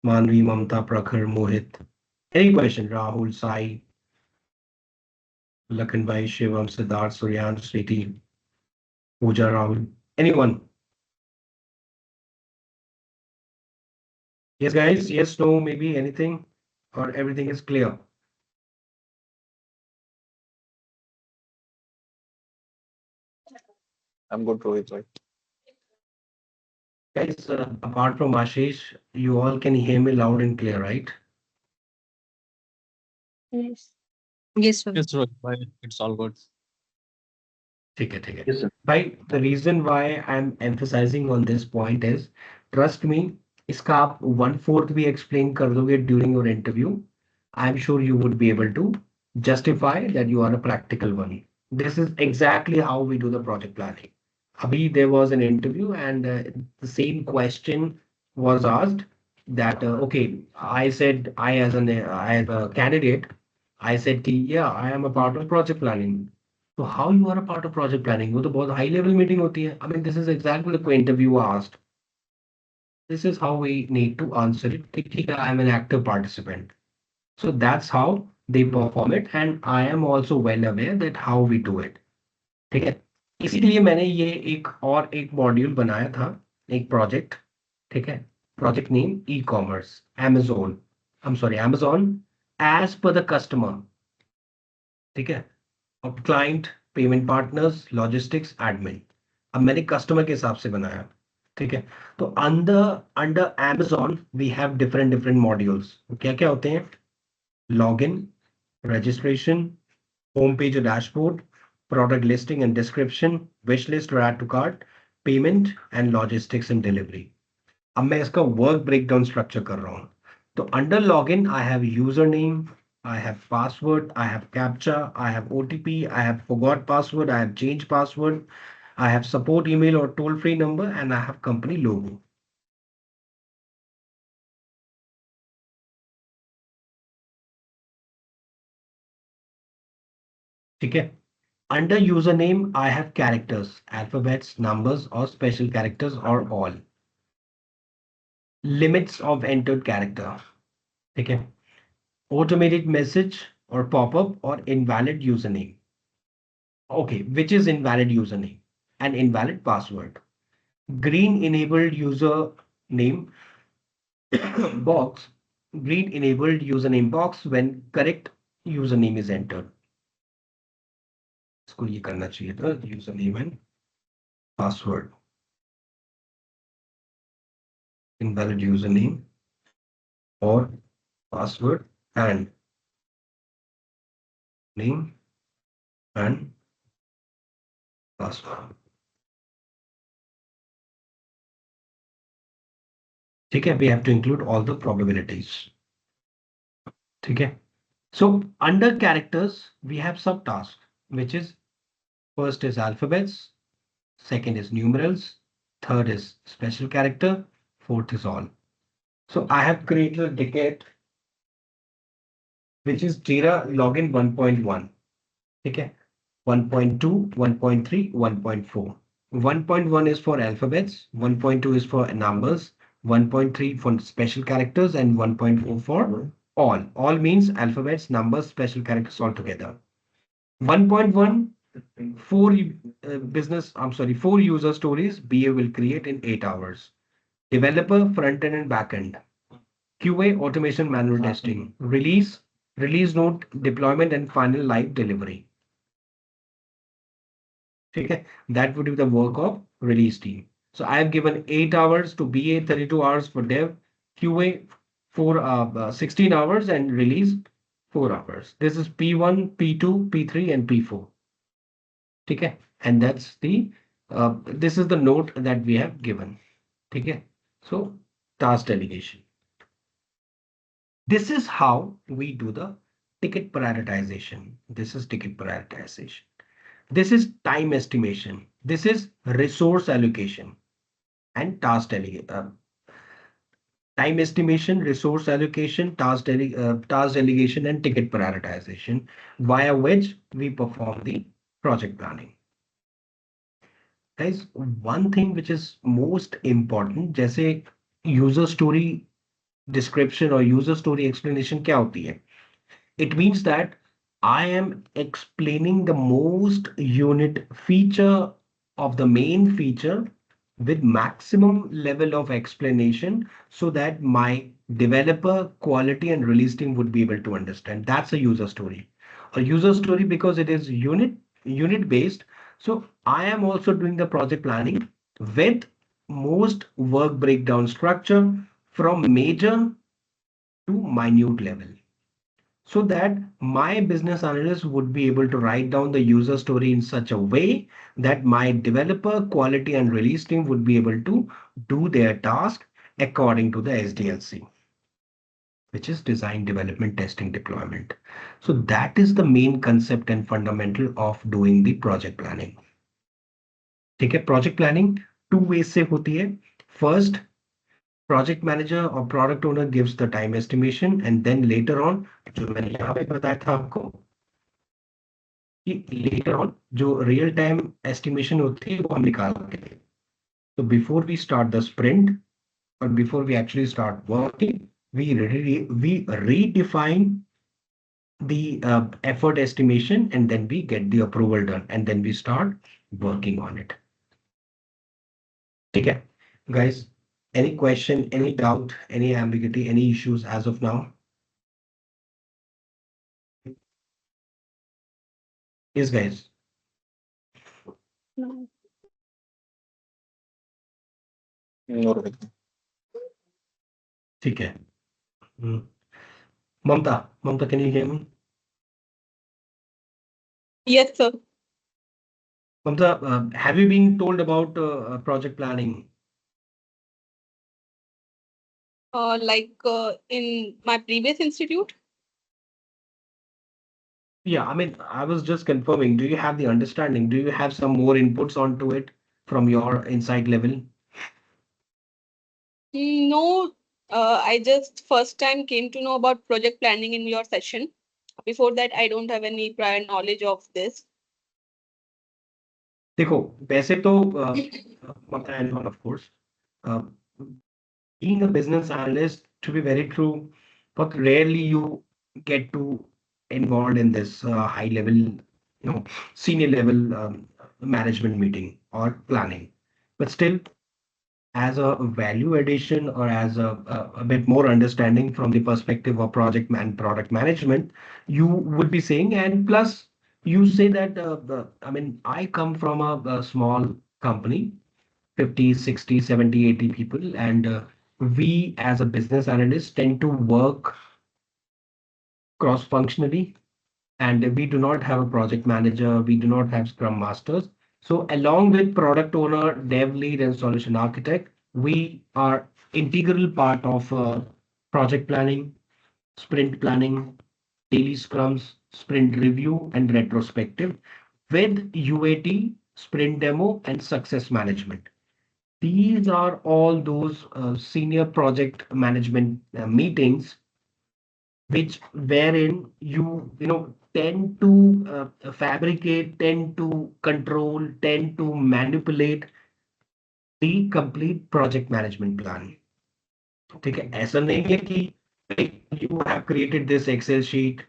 Manvi, Mamta, Prakhar, Mohit. Any question? Rahul, Sai, Lakanbhai, Shivam, Siddharth, Suryan, Sriti, Pooja, Rahul. Anyone? Yes, guys. Yes, no, maybe anything, or everything is clear.
I'm good, Rohit. Right?
Guys, apart from Ashish, you all can hear me loud and clear, right?
Yes. Yes, sir.
Yes, Rohit, bye. It's all good.
ठीक है, ठीक है। भाई, the reason why I'm emphasizing on this point is, trust me, इसका आप 1/4 भी explain कर दोगे during your interview, I'm sure you would be able to justify that you are a practical one. This is exactly how we do the project planning. Abhi, there was an interview and the same question was asked that, okay, I said, I as a candidate, I said, yeah, I am a part of project planning. So how you are a part of project planning? वो तो बहुत high level meeting होती है. I mean, this is exactly the interviewer asked. This is how we need to answer it. ठीक है, I'm an active participant. So that's how they perform it, and I am also well aware that how we do it. ठीक है, इसीलिए मैंने ये एक module बनाया था, एक प्रोजेक्ट। ठीक है, project name e-commerce Amazon, I'm sorry, Amazon as per the customer। ठीक है, अब client, payment partners, logistics, admin. अब मैंने कस्टमर के हिसाब से बनाया। ठीक है, तो under under Amazon we have different different modules. क्या क्या होते हैं? लॉगिन, रजिस्ट्रेशन, होम पेज और dashboard, product listing and description, wish list और add to cart, payment and logistics and delivery. अब मैं इसका वर्क ब्रेकडाउन स्ट्रक्चर कर रहा हूँ। तो under login I have user name, I have password, I have captcha, I have OTP, I have forgot password, I have changed password, I have support email or toll free number, and I have company logo. ठीक है, under username I have characters, alphabets, numbers, or special characters, or all. Limits of entered character. ठीक है, automated message or pop-up or invalid username. Okay, which is invalid username and invalid password. Green enabled user name box green enabled username box when correct username is entered. इसको ये करना चाहिए था username and password. Invalid username or password and name and password. ठीक है, we have to include all the probabilities. ठीक है. So under characters, we have subtasks, which is first is alphabets, second is numerals, third is special character, fourth is all. So I have created a ticket, which is Jira login 1.1. Okay. 1.2, 1.3, 1.4. 1.1 is for alphabets, 1.2 is for numbers, 1.3 for special characters, and 1.4 for all. All means alphabets, numbers, special characters all together. 1.1, four user stories BA will create in 8 hours. Developer, front end and back end. QA, automation, manual testing. Release note, deployment and final live delivery. Okay, that would be the work of release team. So I have given 8 hours to BA, 32 hours for dev, QA for 16 hours and release 4 hours. This is P1, P2, P3 and P4. Okay, and that's this is the note that we have given. Okay, so task delegation. This is how we do the ticket prioritization. This is ticket prioritization. This is time estimation. This is resource allocation and task delegation. Time estimation, resource allocation, task delegation, and ticket prioritization, via which we perform the project planning. Guys, one thing which is most important, जैसे user story description or user story explanation क्या होती है? It means that I am explaining the most unit feature of the main feature with maximum level of explanation so that my developer, quality and release team would be able to understand. That's a user story. A user story because it is unit based. So I am also doing the project planning with most work breakdown structure from major to minute level, so that my business analyst would be able to write down the user story in such a way that my developer, quality and release team would be able to do their task according to the SDLC, which is design, development, testing, deployment. So that is the main concept and fundamental of doing the project planning. ठीक है, project planning two ways से होती है. First, project manager or product owner gives the time estimation, and then later on, जो मैंने यहाँ पे बताया था आपको, कि later on जो real time estimation होती है वो हम निकालते हैं. So before we start the sprint or before we actually start working, we redefine the effort estimation, and then we get the approval done, and then we start working on it. ठीक है, guys, any question, any doubt, any ambiguity, any issues as of now? Yes, guys.
No.
No, Rohit.
ठीक है. Hmm. Mamta, can you hear me?
Yes, sir.
Mamta, have you been told about project planning?
In my previous institute.
Yeah, I mean, I was just confirming. Do you have the understanding? Do you have some more inputs onto it from your insight level?
No, I just first time came to know about project planning in your session. Before that, I don't have any prior knowledge of this.
देखो, वैसे तो Mamta and all, of course, uh, being a business analyst, to be very true, but rarely you get to involved in this high level, senior level management meeting or planning. But still, as a value addition or as a bit more understanding from the perspective of product management, you would be saying, and plus you say that, I mean, I come from a small company, 50, 60, 70, 80 people, and we as a business analyst tend to work cross-functionally, and we do not have a project manager, we do not have scrum masters. So along with product owner, dev lead, and solution architect, we are integral part of project planning, sprint planning, daily scrums, sprint review, and retrospective with UAT, sprint demo, and success management. These are all those senior project management meetings which wherein you tend to fabricate, tend to control, tend to manipulate the complete project management plan. ठीक है, ऐसा नहीं है कि you have created this Excel sheet,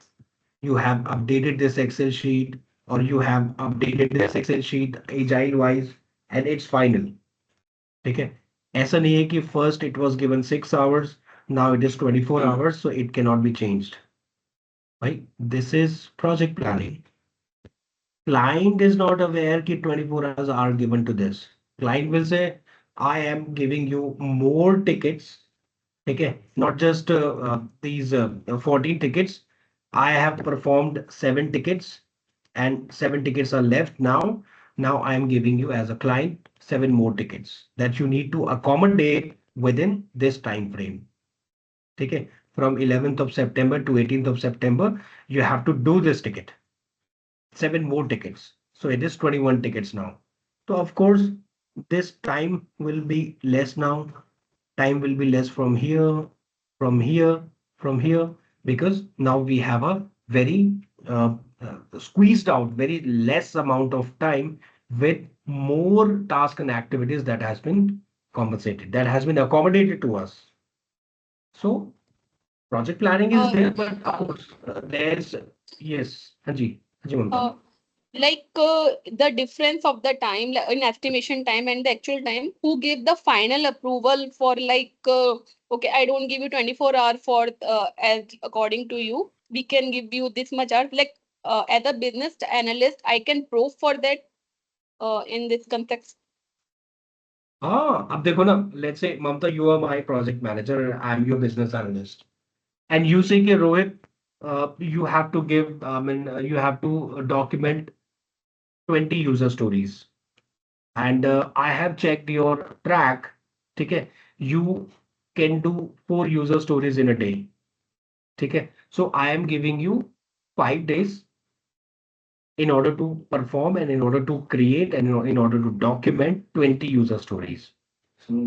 you have updated this Excel sheet, or you have updated this Excel sheet agile wise and it's final. ठीक है, ऐसा नहीं है कि first it was given 6 hours, now it is 24 hours, so it cannot be changed. Right? This is project planning. Client is not aware that 24 hours are given to this. Client will say, I am giving you more tickets. Okay, not just these 14 tickets. I have performed 7 tickets and 7 tickets are left now. Now I am giving you as a client 7 more tickets that you need to accommodate within this time frame. Okay, from 11th of September to 18th of September, you have to do this ticket. 7 more tickets. So it is 21 tickets now. So of course, this time will be less now. Time will be less from here, from here, from here, because now we have a very squeezed out, very less amount of time with more tasks and activities that has been compensated, that has been accommodated to us. So project planning is there, but of course, there's yes, Haji, Haji Mamta.
The difference of the time in estimation time and the actual time, who gave the final approval for okay, I don't give you 24 hours for as according to you, we can give you this much hours, as a business analyst I can prove for that in this context.
अब देखो ना, let's say Mamta, you are my project manager, I'm your business analyst, and you say कि Rohit, you have to give, I mean, you have to document 20 user stories, and I have checked your track. ठीक है, you can do 4 user stories in a day. ठीक है, so I am giving you 5 days in order to perform and in order to create and in order to document 20 user stories.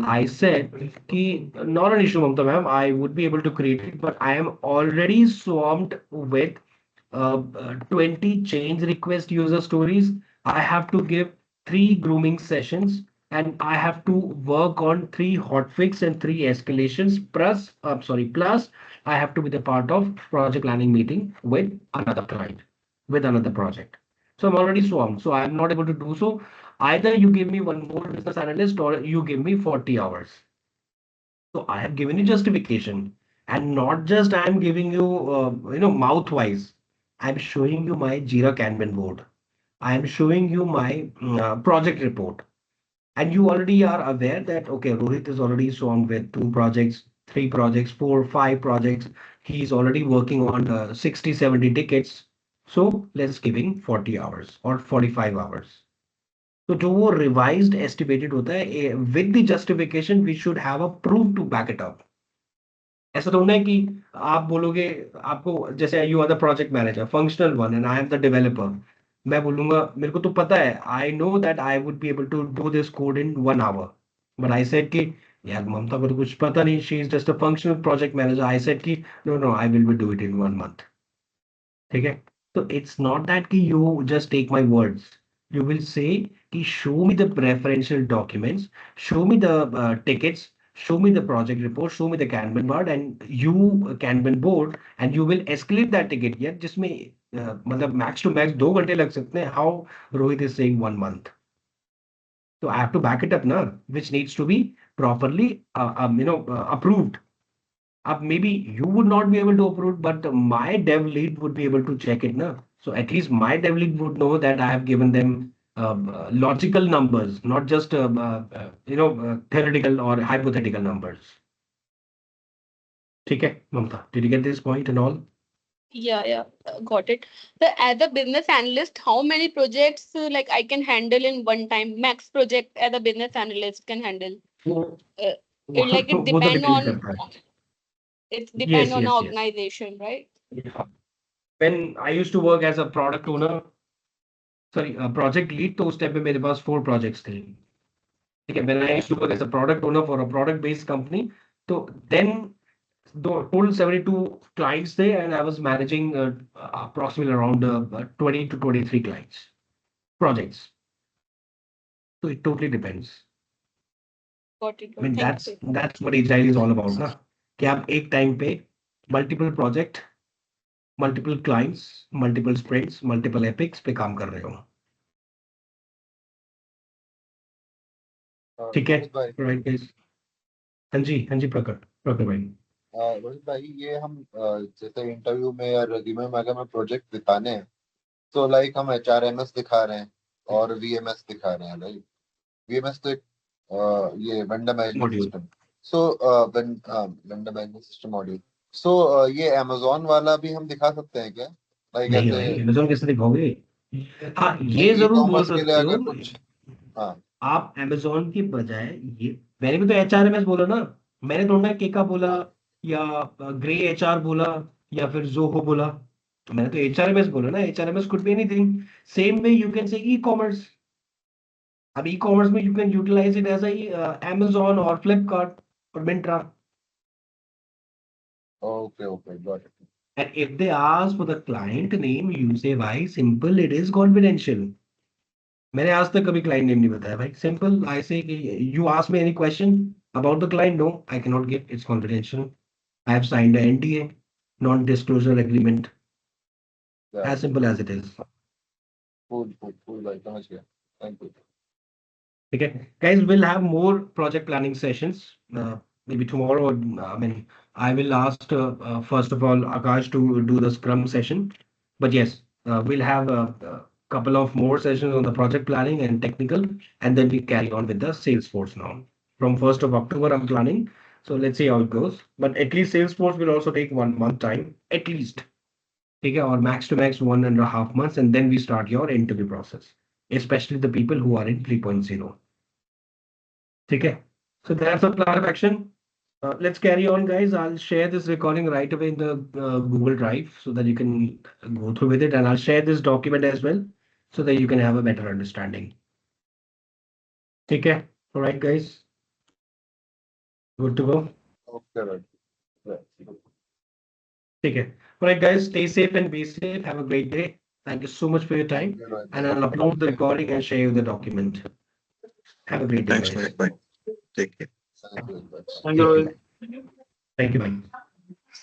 I said, ki, not an issue, Mamta ma'am. I would be able to create it, but I am already swamped with 20 change request user stories. I have to give 3 grooming sessions and I have to work on 3 hotfix and 3 escalations. Plus I have to be the part of project planning meeting with another client, with another project. So I'm already swamped. So I'm not able to do so. Either you give me one more business analyst or you give me 40 hours. So I have given you justification, and not just I am giving you, mouth wise. I'm showing you my Jira Kanban board. I am showing you my project report. And you already are aware that, okay, Rohit is already swamped with 2 projects, 3 projects, 4, 5 projects. He's already working on 60, 70 tickets. So let's give him 40 hours or 45 hours. तो जो वो revised estimated होता है with the justification we should have a proof to back it up. ऐसा तो नहीं है कि आप बोलोगे, आपको जैसे you are the project manager functional one and I am the developer, मैं बोलूंगा मेरे को तो पता है, I know that I would be able to do this code in 1 hour, but I said कि यार ममता को तो कुछ पता नहीं, she is just a functional project manager. I said कि no no I will be do it in 1 month. ठीक है, तो इट्स नॉट दैट कि you just take my words. You will say कि show me the preferential documents, show me the tickets, show me the project report, show me the Kanban board, and you Kanban board, and you will escalate that ticket. यार जिसमें मतलब max to max 2 घंटे लग सकते हैं. How Rohit is saying 1 month? So I have to back it up now, which needs to be properly approved. Maybe you would not be able to approve, but my dev lead would be able to check it now. So at least my dev lead would know that I have given them logical numbers, not just theoretical or hypothetical numbers. Okay, Mamta, did you get this point and all?
Yeah, got it. So as a business analyst, how many projects like I can handle in one time? Max project as a business analyst can handle.
वो
Uh, it
वो तो
depend
depend
on
करता है.
it's depend
Yes,
on
yes, yes.
organization, right?
Yeah. When I used to work as a product owner, sorry, project lead, तो उस time पे मेरे पास 4 projects थे. ठीक है, when I used to work as a product owner for a product based company, so then the total 72 clients there, and I was managing approximately around 20 to 23 clients projects. So it totally depends.
Got it.
I mean,
Thank
that's
you.
that's what agile is all about, ना कि आप एक time पे multiple project, multiple clients, multiple sprints, multiple epics पे काम कर रहे हो. ठीक है,
रोहित भाई
right guys? हाँ जी प्रकट प्रकट भाई.
रोहित भाई ये हम जैसे इंटरव्यू में या रिज्यूमे में अगर मैं प्रोजेक्ट दिखाने हैं तो लाइक हम HRMS दिखा रहे हैं और VMS दिखा रहे हैं राइट VMS तो एक ये vendor management
Module.
System so vendor management system module so ये अमेजोन वाला भी हम दिखा सकते हैं क्या लाइक
नहीं
ऐसे
भाई, अमेजोन कैसे दिखाओगे? हाँ,
नहीं
ये
ई
जरूर बोल
कॉमर्स के लिए
सकते हो.
अगर कुछ हाँ
आप अमेजोन की बजाय ये, मैंने भी तो HRMS बोला ना. मैंने थोड़ा ना केका बोला
हाँ
या ग्रे HR बोला या फिर जोहो बोला. तो मैंने तो HRMS बोला ना. HRMS could be anything. Same way you can say e-commerce. अब e-commerce में you can utilize it as a Amazon or Flipkart or Myntra.
Okay okay got it
And if they ask for the client name, you say why simple, it is confidential. मैंने आज तक कभी client name नहीं बताया भाई. Simple, I say कि you ask me any question about the client, no I can not give, it's confidential. I have signed a NDA, non disclosure agreement, as simple as it is.
Cool cool cool भाई समझ गया thank you
ठीक है guys, we'll have more project planning sessions maybe tomorrow. I mean, I will ask first of all Akash to do the scrum session, but yes, we'll have a couple of more sessions on the project planning and technical, and then we carry on with the Salesforce now. From 1st of October I'm planning, so let's see how it goes, but at least Salesforce will also take 1 month time at least. Okay, or max to max 1.5 months, and then we start your interview process, especially the people who are in 3.0. Okay, so that's a plan of action. Let's carry on, guys. I'll share this recording right away in the Google Drive so that you can go through with it, and I'll share this document as well so that you can have a better understanding. Okay, all right, guys. Good to go.
Okay right
Okay, all right, guys. Stay safe and be safe. Have a great day. Thank you so much for your time, and I'll upload the recording and share you the document. Have a great day,
Thanks,
guys.
Rohit bhai. Take care.
Thank you
Take care. Thank you, bye.